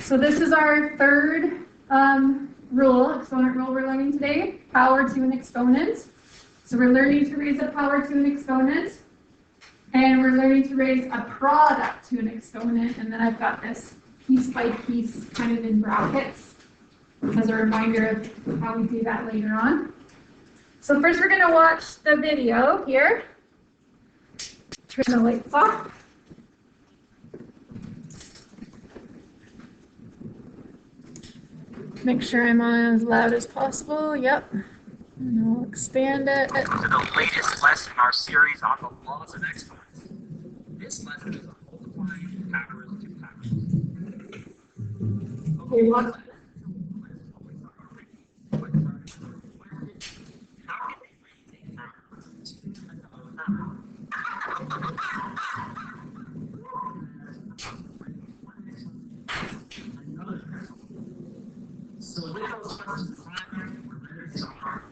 So this is our third exponent rule we're learning today, power to an exponent. So we're learning to raise a power to an exponent, and we're learning to raise a product to an exponent, and then I've got this piece by piece kind of in brackets as a reminder of how we do that later on. So first we're going to watch the video here. Turn the lights off. Make sure I'm on as loud as possible. Yep. And I'll expand it. To the latest lesson in our series on the laws of exponents. This lesson is on multiplying powers to powers. Okay, what? So with those questions, we're ready to start.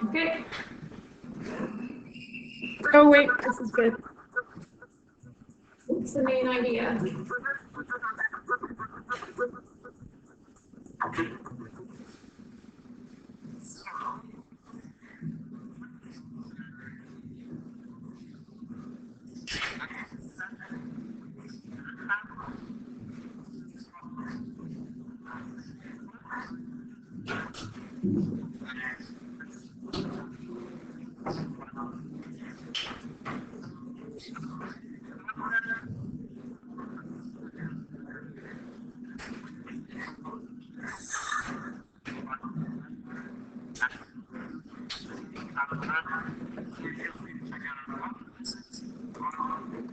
Okay. Oh wait, this is good. What's the main idea?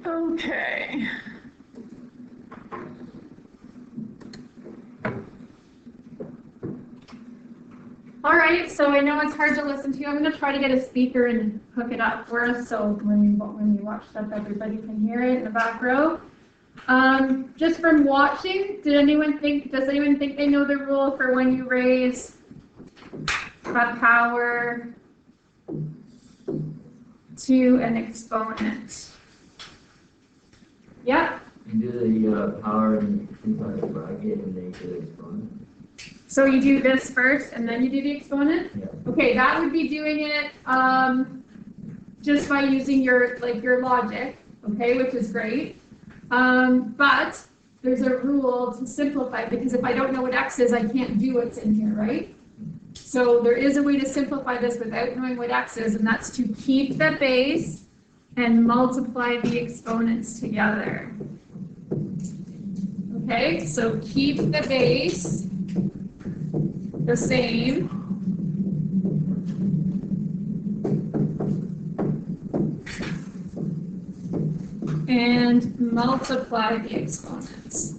Okay. All right, so I know it's hard to listen to. I'm going to try to get a speaker and hook it up for us so when we watch stuff, everybody can hear it in the back row. Just from watching, does anyone think they know the rule for when you raise a power to an exponent? Yeah? You do the power inside the bracket and then you do the exponent. So you do this first and then you do the exponent? Yeah. Okay, that would be doing it just by using your logic, okay, which is great. But there's a rule to simplify, because if I don't know what x is, I can't do what's in here, right? So there is a way to simplify this without knowing what x is, and that's to keep the base and multiply the exponents together. Okay, so keep the base the same. And multiply the exponents.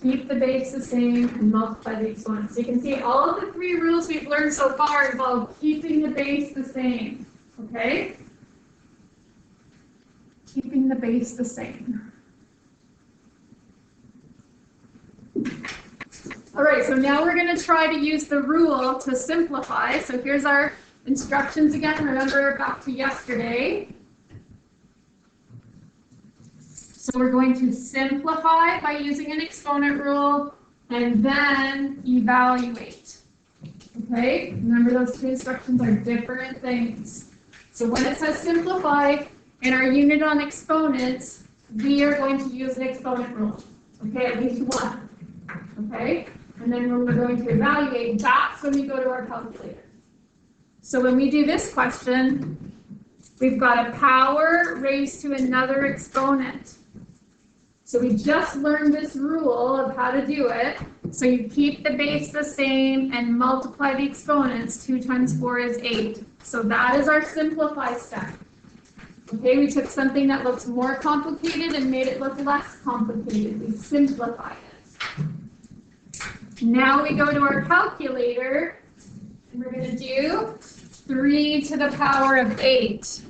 Keep the base the same and multiply the exponents. So you can see all of the three rules we've learned so far involve keeping the base the same. Okay? Keeping the base the same. All right, so now we're going to try to use the rule to simplify. So here's our instructions again. Remember back to yesterday. So we're going to simplify by using an exponent rule and then evaluate. Okay, remember those two instructions are different things. So when it says simplify in our unit on exponents, we are going to use an exponent rule. Okay, at least one. Okay, and then when we're going to evaluate, that's when we go to our calculator. So when we do this question, we've got a power raised to another exponent. So we just learned this rule of how to do it. So you keep the base the same and multiply the exponents. 2 times 4 is 8. So that is our simplify step. Okay, we took something that looks more complicated and made it look less complicated. We simplified it. Now we go to our calculator, and we're going to do 3 to the power of 8.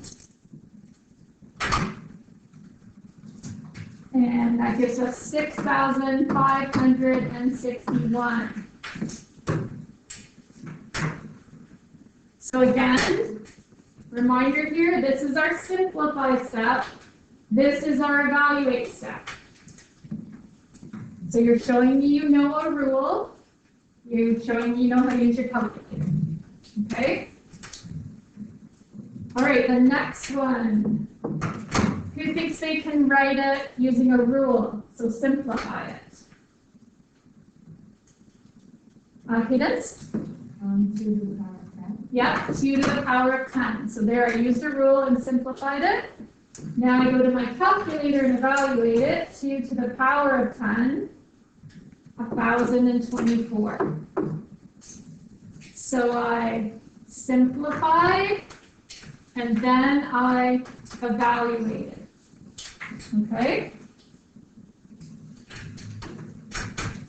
And that gives us 6,561. So again, reminder here, this is our simplify step. This is our evaluate step. So you're showing me you know a rule. You're showing me you know how to use your calculator. Okay? All right, the next one. Who thinks they can write it using a rule? So simplify it. Cadence? 2 to the power of 10. Yeah, 2 to the power of 10. So there I used a rule and simplified it. Now I go to my calculator and evaluate it. 2 to the power of 10, 1,024. So I simplify and then I evaluate it. Okay.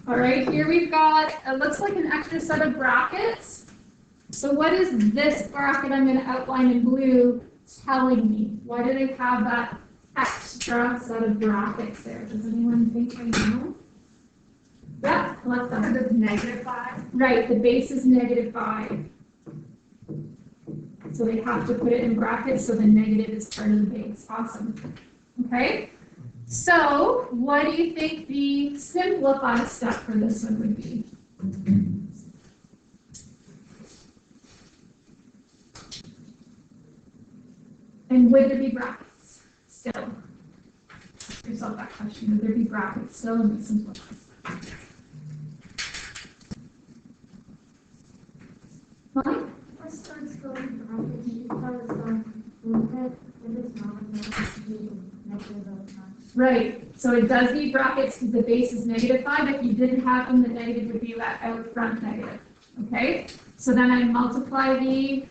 All right, here we've got, it looks like an extra set of brackets. So what is this bracket I'm going to outline in blue telling me? Why do they have that extra set of brackets there? Does anyone think they know? Yeah, let's go. It's -5. Right, the base is -5. So they have to put it in brackets so the negative is part of the base. Awesome. Okay, so what do you think the simplify step for this one would be? And would there be brackets still? Ask yourself that question. Would there be brackets still in the simplify step? Fine. Right, so it does need brackets because the base is -5. If you didn't have them, the negative would be that out front negative. Okay, so then I multiply the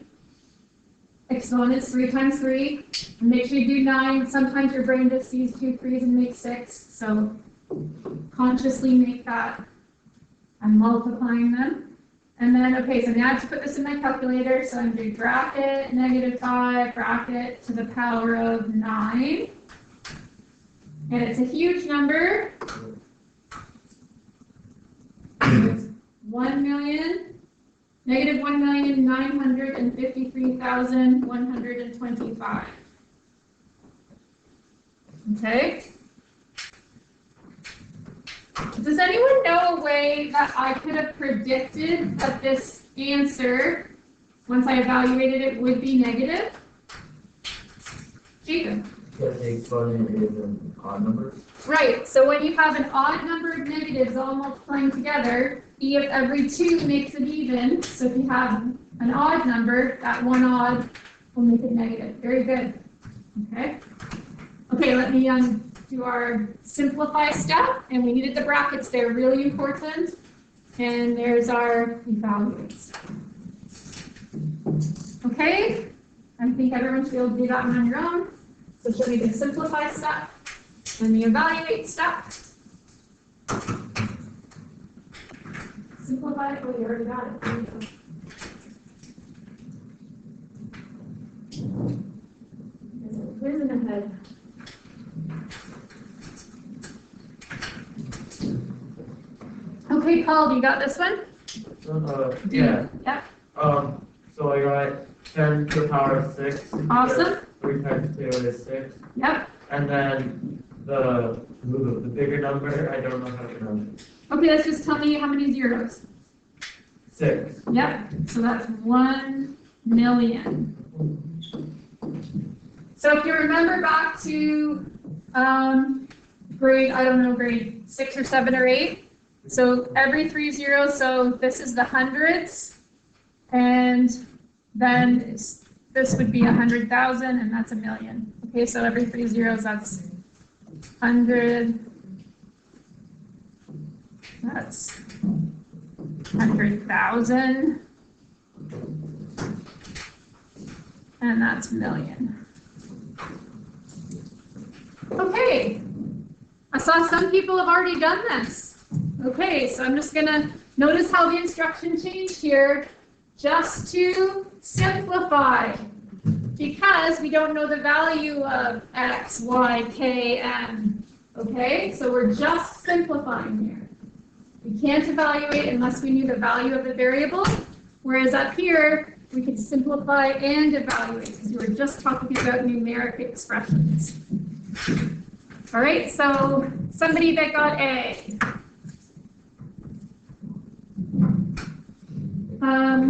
exponents 3 times 3. And make sure you do 9. Sometimes your brain just sees 2 3s and makes 6. So consciously make that. I'm multiplying them. And then, okay, so now I have to put this in my calculator. So I'm doing bracket -5, bracket to the power of 9. And it's a huge number. It's $1,953,125. Okay. Does anyone know a way that I could have predicted that this answer, once I evaluated it, would be negative? Jacob? Because the exponent is an odd number. Right, so when you have an odd number of negatives all multiplying together, E of every 2 makes it even. So if you have an odd number, that one odd will make it negative. Very good. Okay. Okay, let me do our simplify step, and we needed the brackets there, really important. And there's our evaluates. Okay, I think everyone should be able to do that one on your own. So show me the simplify step and the evaluate step. Simplify, oh, you already got it. There you go. Whizzing ahead. Okay, Paul, you got this one? Yeah. Yep. So I got 10 to the power of 6. Awesome. 3 times 2 is 6. Yep. And then the bigger number, I don't know how to pronounce it. Okay, let's just tell me how many zeros. 6. Yep, so that's 1 million. So if you remember back to grade 6 or 7 or 8, so every 3 zeros, so this is the hundreds, and then this would be 100,000, and that's a million. Okay, so every 3 zeros, that's 100, that's 100,000, and that's million. Okay, I saw some people have already done this. Okay, so I'm just gonna notice how the instruction changed here, just to simplify, because we don't know the value of x, y, k, m. Okay, so we're just simplifying here. We can't evaluate unless we knew the value of the variable, whereas up here, we could simplify and evaluate, because we were just talking about numeric expressions. All right, so somebody that got A.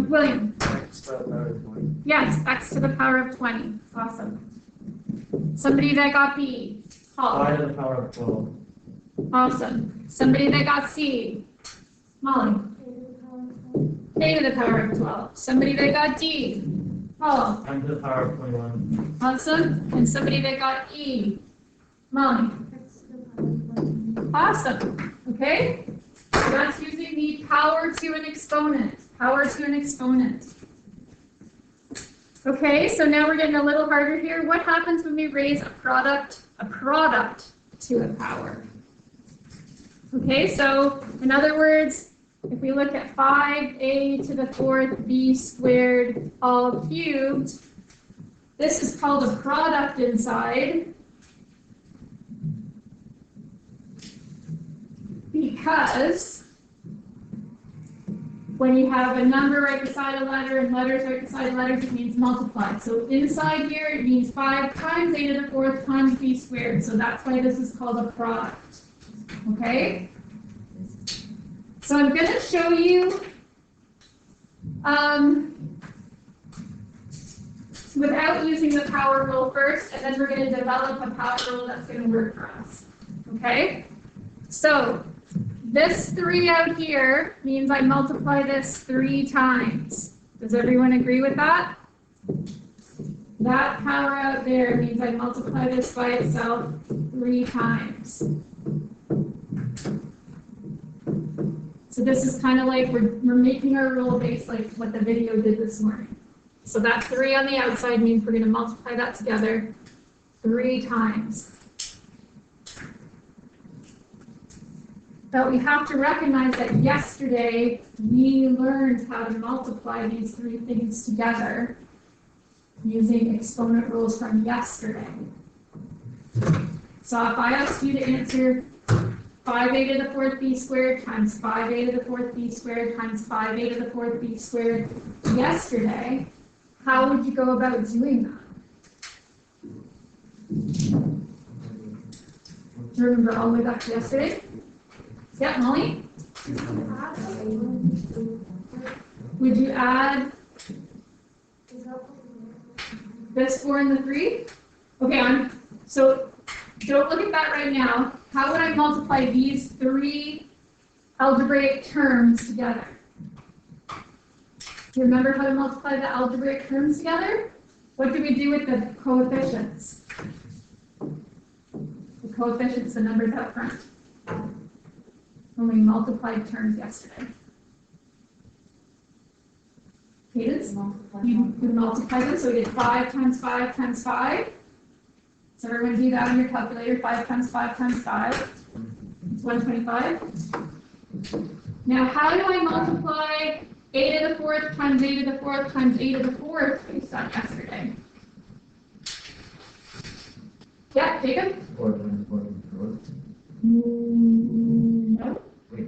William. X to the power of 20. Yes, x to the power of 20. Awesome. Somebody that got B. Paul. 5 to the power of 12. Awesome. Somebody that got C. Molly. A to the power of 12. Somebody that got D. Paul. 10 to the power of 21. Awesome. And somebody that got E. Molly. Awesome. Okay. So that's using the power to an exponent. Power to an exponent. Okay, so now we're getting a little harder here. What happens when we raise a product to a power? Okay, so in other words, if we look at 5a to the 4th b squared all cubed, this is called a product inside, because when you have a number right beside a letter and letters right beside letters, it means multiply. So inside here, it means 5 times a to the 4th times b squared. So that's why this is called a product. Okay? So I'm going to show you without using the power rule first, and then we're going to develop a power rule that's going to work for us. Okay? So this 3 out here means I multiply this 3 times. Does everyone agree with that? That power out there means I multiply this by itself 3 times. So this is kind of like we're making our rule based like what the video did this morning. So that 3 on the outside means we're going to multiply that together 3 times. But we have to recognize that yesterday we learned how to multiply these 3 things together using exponent rules from yesterday. So if I asked you to answer 5a to the 4th b squared times 5a to the 4th b squared times 5a to the 4th b squared yesterday, how would you go about doing that? Do you remember all the way back to yesterday? Yeah, Molly? Would you add this 4 and the 3? Okay, so don't look at that right now. How would I multiply these 3 algebraic terms together? Do you remember how to multiply the algebraic terms together? What do we do with the coefficients? The coefficients, the numbers up front. When we multiplied terms yesterday. Cadence? You multiply them, so we did 5 times 5 times 5. So everyone do that on your calculator, 5 times 5 times 5. It's 125. Now how do I multiply a to the 4th times a to the 4th times a to the 4th based on yesterday? Yeah, Jacob? 4 times 4 times 4. No. Wait.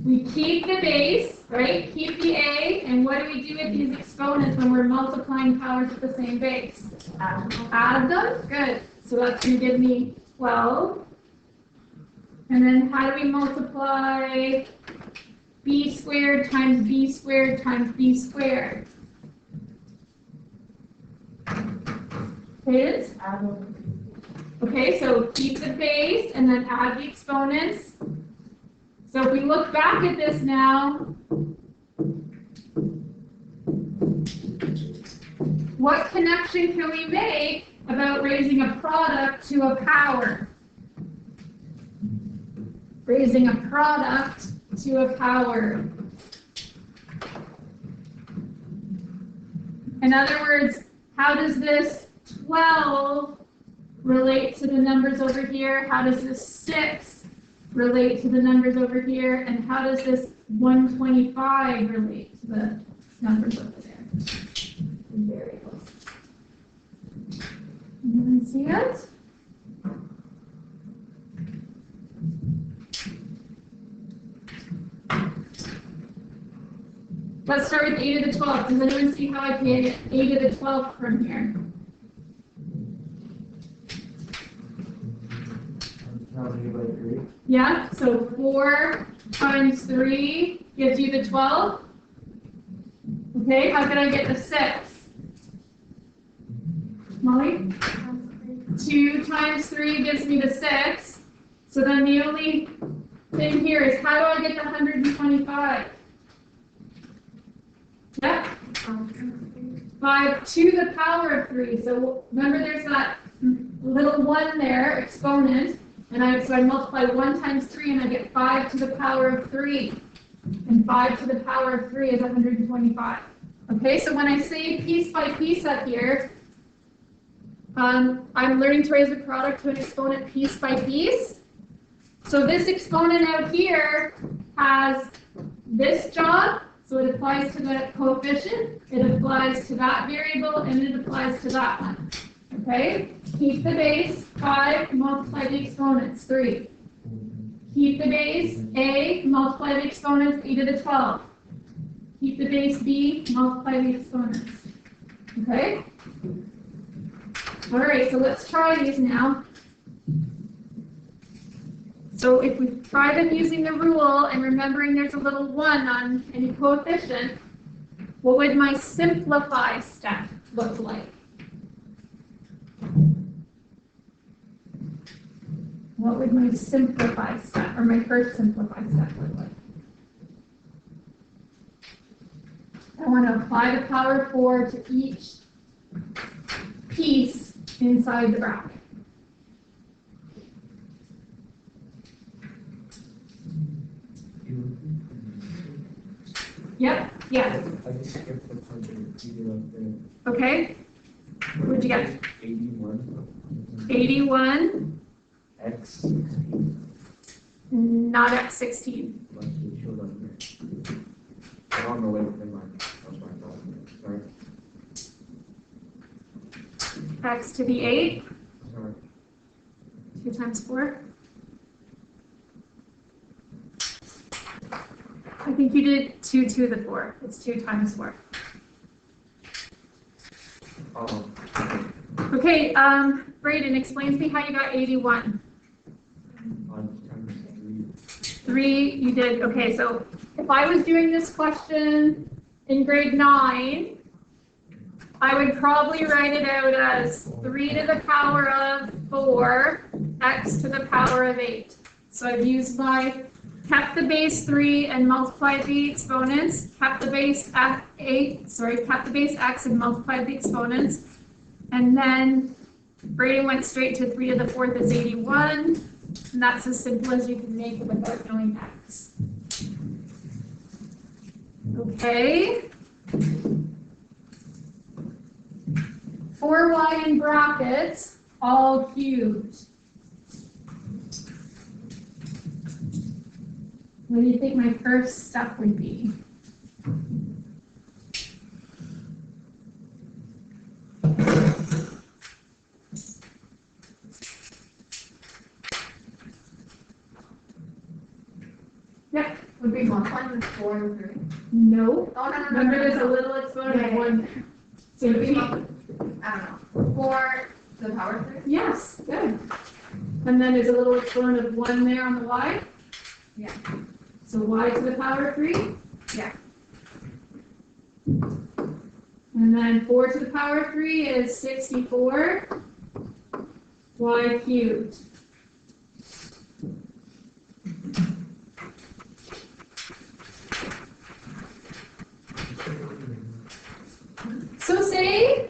We keep the base, right? Keep the a, and what do we do with these exponents when we're multiplying powers at the same base? Add them? Good. So that's going to give me 12. And then how do we multiply b squared times b squared times b squared? Is? Okay, so keep the base and then add the exponents. So if we look back at this now, what connection can we make about raising a product to a power? Raising a product to a power. In other words, how does this 12 relate to the numbers over here? How does this 6 relate to the numbers over here? And how does this 125 relate to the numbers over there? Variables. Anyone see it? Let's start with a to the 12th. Does anyone see how I get a to the 12th from here? Yeah, so 4 times 3 gives you the 12. Okay, how can I get the 6? Molly? 2 times 3 gives me the 6. So then the only thing here is how do I get the 125? Yep. 5 to the power of 3. So remember there's that little 1 there, exponent. And so I multiply 1 times 3 and I get 5 to the power of 3. And 5 to the power of 3 is 125. Okay, so when I say piece by piece up here, I'm learning to raise the product to an exponent piece by piece. So this exponent out here has this job. So it applies to the coefficient, it applies to that variable, and it applies to that one. Okay? Keep the base, 5, multiply the exponents, 3. Keep the base, a, multiply the exponents, e to the 12. Keep the base, b, multiply the exponents. Okay? All right, so let's try these now. So if we try them using the rule and remembering there's a little 1 on any coefficient, what would my simplify step look like? What would my simplify step, or my first simplify step look like? I want to apply the power of 4 to each piece inside the bracket. Yep, yeah. I just skipped the part that you up there. Okay. What'd you get? 81. 81. X 16. Not at 16. Let's see, show up there. I'm on the way within my, that's my problem. Sorry. X to the 8. Sorry. 2 times 4. I think you did 2 to the 4. It's 2 times 4. Oh. Okay, Brayden, explain to me how you got 81. On times 3, you did. Okay, so if I was doing this question in grade 9, I would probably write it out as 3 to the power of 4, x to the power of 8. So I've used kept the base 3 and multiplied the exponents, kept the base kept the base x and multiplied the exponents, And then Braden went straight to 3 to the 4th is 81. And that's as simple as you can make it without knowing x. Okay. 4y in brackets, all cubed. What do you think my first step would be? Yeah, would be one. 1 is 4 and 3. No. Oh, no. Remember, there's a little exponent of Yeah. 1 there. So it would be, I don't know. 4 to the power 3? yes, good. And then there's a little exponent of 1 there on the y. Yeah. So y to the power 3. Yeah. And then 4 to the power 3 is 64 y cubed. So say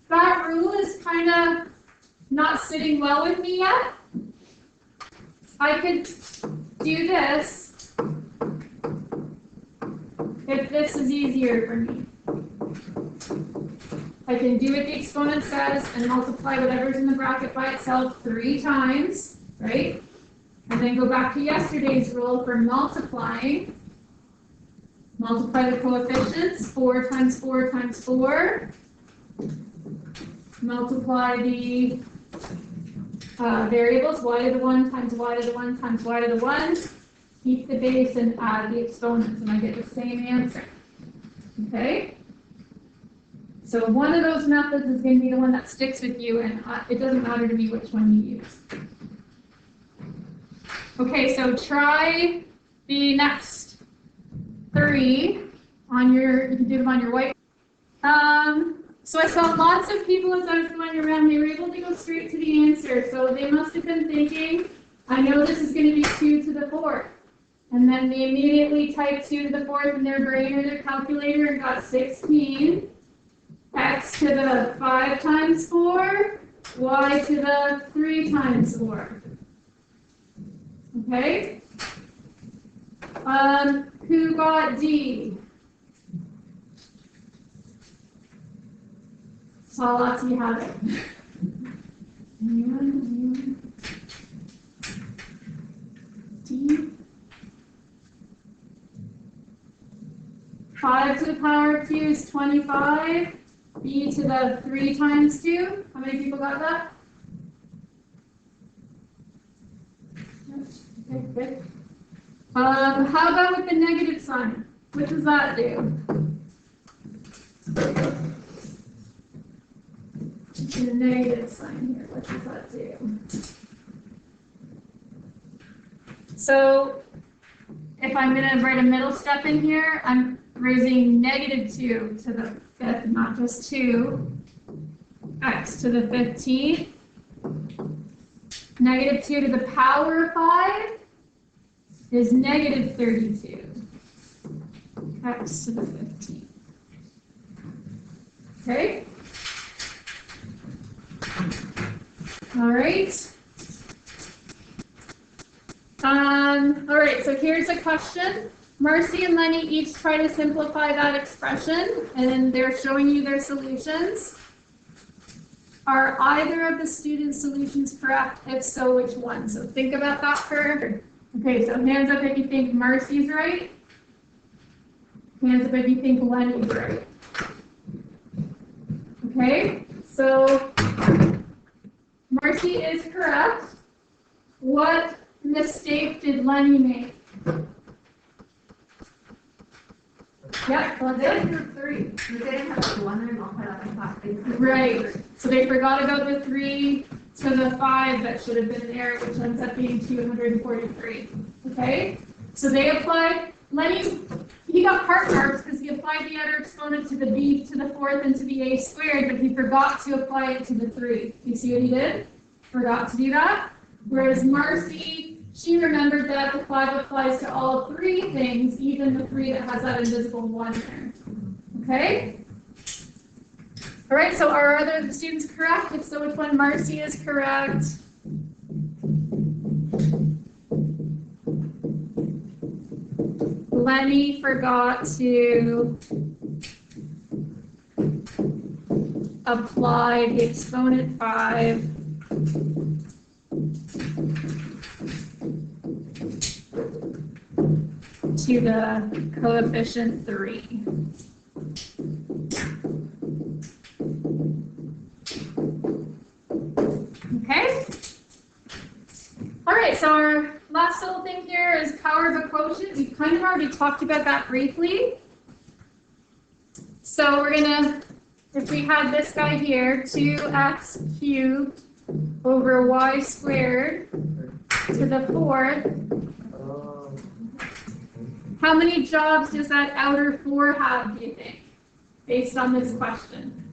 that rule is kind of not sitting well with me yet. I could do this if this is easier for me. I can do what the exponent says and multiply whatever's in the bracket by itself 3 times, right? And then go back to yesterday's rule for multiplying. Multiply the coefficients, 4 times 4 times 4. Multiply the variables, y to the 1 times y to the 1 times y to the 1. Keep the base and add the exponents, and I get the same answer. Okay? So one of those methods is going to be the one that sticks with you, and it doesn't matter to me which one you use. Okay, so try the next 3 on your, you can do them on your white. So I saw lots of people as I was going around, they were able to go straight to the answer. So they must have been thinking, I know this is going to be 2 to the 4th. And then they immediately typed 2 to the 4th in their brain or their calculator and got 16. X to the 5 times 4, y to the 3 times 4. Okay? Who got D? Saw lots of you have it. D. 5 to the power of 2 is 25. B to the 3 times 2. How many people got that? Okay, good. How about with the negative sign? What does that do? The negative sign here, what does that do? So, if I'm going to write a middle step in here, I'm raising negative 2 to the 5th, not just 2. X to the 15th. Negative 2 to the power of 5 is negative 32. X to the 15th. Okay? All right. All right, so here's a question. Marcy and Lenny each try to simplify that expression, and they're showing you their solutions. Are either of the students' solutions correct? If so, which one? So think about that for. Okay, so hands up if you think Marcy's right. Hands up if you think Lenny's right. Okay, so Marcy is correct. What mistake did Lenny make? Yep, well, They didn't do 3. They didn't have the 1 there, not put up in class. right. So they forgot about the 3 to the 5 that should have been there, which ends up being 243. Okay? So they applied, Lenny, he got part marks because he applied the other exponent to the b to the 4th and to the a squared, but he forgot to apply it to the 3. You see what he did? Forgot to do that. Whereas Marcy, she remembered that the 5 applies to all 3 things, even the 3 that has that invisible 1 there. Okay? All right, so are other students correct? If so, which one? Marcy is correct. Lenny forgot to apply the exponent 5 to the coefficient 3. Okay? All right, so our last little thing here is power of a quotient. We've kind of already talked about that briefly. So we're gonna, if we had this guy here, 2x cubed over y squared to the 4th, how many jobs does that outer 4 have, do you think, based on this question?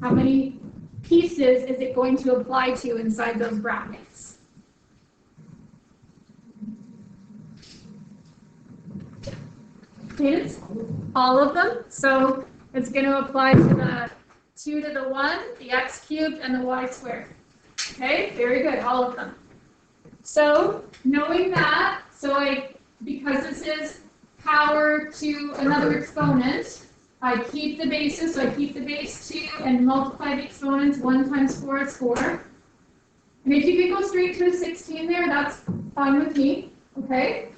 How many pieces is it going to apply to inside those brackets? It's all of them. So it's going to apply to the 2 to the 1, the x cubed, and the y squared. Okay, very good, all of them. So knowing that, because this is power to another exponent, I keep the basis, so I keep the base 2 and multiply the exponents. 1 times 4 is 4. And if you could go straight to a 16 there, that's fine with me, okay?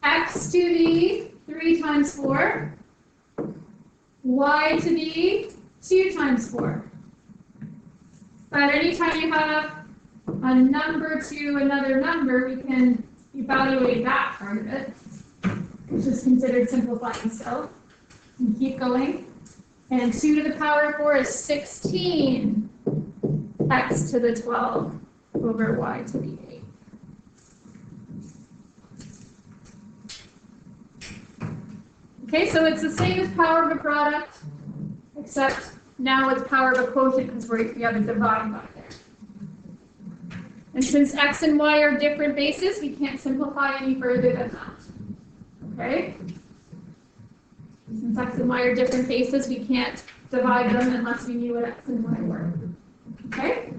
X to the 3 times 4, y to the 2 times 4. But anytime you have a number to another number, we can evaluate that part of it, which is considered simplifying still. And keep going. And 2 to the power of 4 is 16 x to the 12 over y to the 8. Okay, so it's the same as power of a product, except now it's power of a quotient because we have a divide by there. And since x and y are different bases, we can't simplify any further than that. Okay? Since x and y are different bases, we can't divide them unless we knew what x and y were. Okay?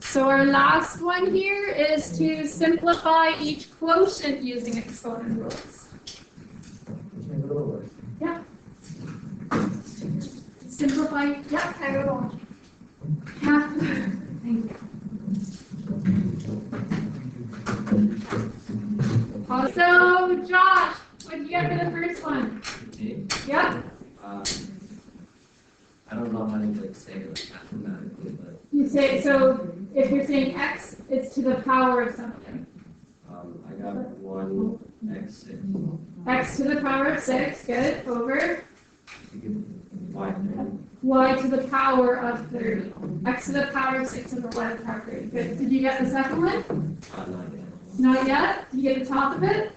So our last one here is to simplify each quotient using exponent rules. Yeah. Simplify, yeah, I will. Yeah. Thank you. So, Josh, what did you get for the first one? Yeah. I don't know how to say it mathematically, but You say, so if you're saying x, it's to the power of something. I got 1x6. X to the power of 6, good, over Y30. y to the power of 30. X to the power of 6 over y to the power of 30. Good. Did you get the second one? Not yet. Not yet? Did you get the top of it?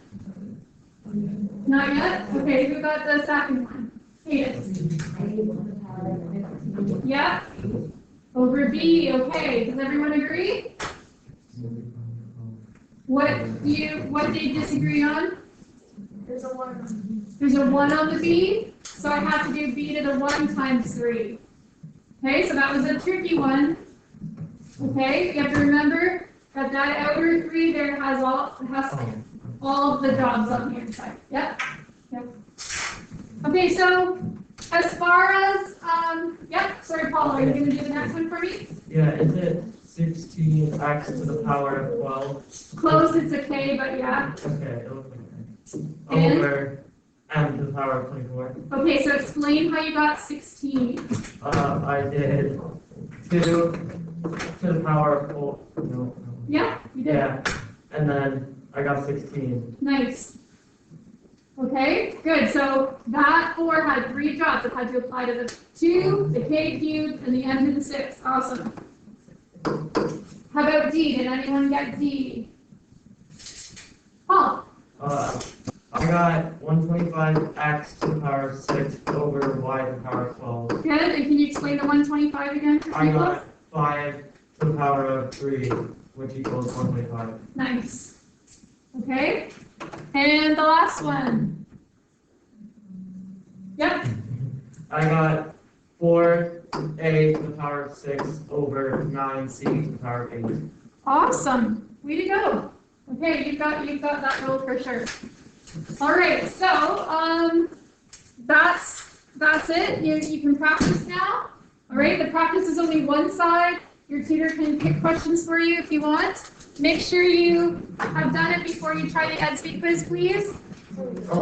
Not yet? Okay, who got the second one? Hayden. Yeah? Over b, okay. Does everyone agree? What do they disagree on? There's a 1. There's a 1 on the b, so I have to do b to the 1 times 3. Okay, so that was a tricky one. Okay, you have to remember that outer 3 there has all of the jobs on the inside. Yep. Yep. Okay, so as far as sorry, Paul, are you going to do the next one for me? Yeah, is it 16x to the power of 12? Close, it's a k, but yeah. Okay, okay. And? Over m to the power of 24. Okay, so explain how you got 16. I did 2 to the power of 4. No. Yeah, you did. Yeah, and then I got 16. Nice. Okay, good. So that 4 had 3 jobs. It had to apply to the 2, the k cubed, and the n to the 6. Awesome. How about d? Did anyone get d? Paul? I got 125x to the power of 6 over y to the power of 12. Good. And can you explain the 125 again for I people? got 5 to the power of 3, which equals 125. Nice. Okay. And the last one. Yep. I got 4a to the power of 6 over 9c to the power of 8. Awesome. Way to go. Okay, you've got that rule for sure. All right, so that's it. You can practice now. All right, the practice is only one side. Your tutor can pick questions for you if you want. Make sure you have done it before you try the EdSpeak quiz, please.